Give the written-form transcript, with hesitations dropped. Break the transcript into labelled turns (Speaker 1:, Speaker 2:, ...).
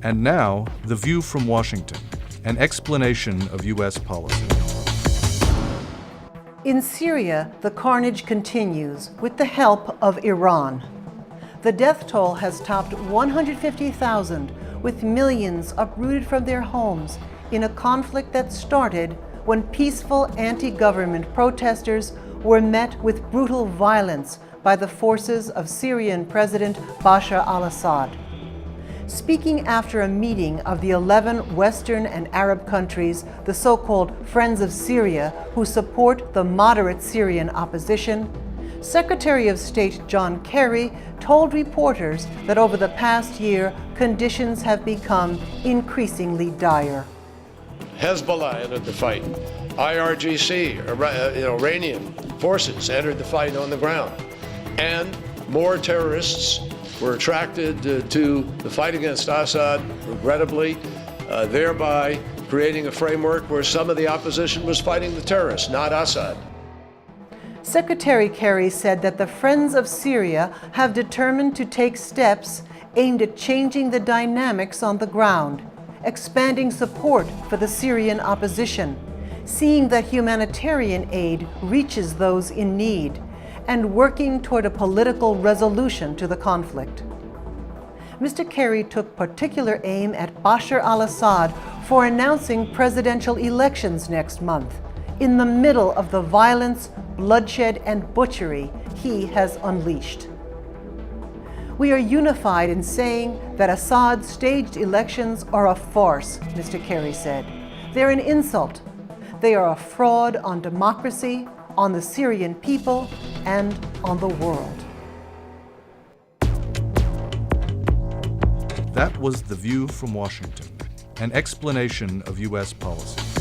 Speaker 1: And now, The View from Washington, an explanation of U.S. policy.
Speaker 2: In Syria, the carnage continues with the help of Iran. The death toll has topped 150,000, with millions uprooted from their homes in a conflict that started when peaceful anti-government protesters were met with brutal violence by the forces of Syrian President Bashar al-Assad. Speaking after a meeting of the 11 Western and Arab countries, the so-called Friends of Syria, who support the moderate Syrian opposition, Secretary of State John Kerry told reporters that over the past year, conditions have become increasingly dire.
Speaker 3: Hezbollah entered the fight. IRGC, Iranian forces entered the fight on the ground. And more terrorists were attracted to the fight against Assad, regrettably, thereby creating a framework where some of the opposition was fighting the terrorists, not Assad.
Speaker 2: Secretary Kerry said that the Friends of Syria have determined to take steps aimed at changing the dynamics on the ground, expanding support for the Syrian opposition, seeing that humanitarian aid reaches those in need, and working toward a political resolution to the conflict. Mr. Kerry took particular aim at Bashar al-Assad for announcing presidential elections next month, in the middle of the violence, bloodshed, and butchery he has unleashed. We are unified in saying that Assad's staged elections are a farce, Mr. Kerry said. They're an insult. They are a fraud on democracy, on the Syrian people, and on the world.
Speaker 1: That was The View from Washington, an explanation of U.S. policy.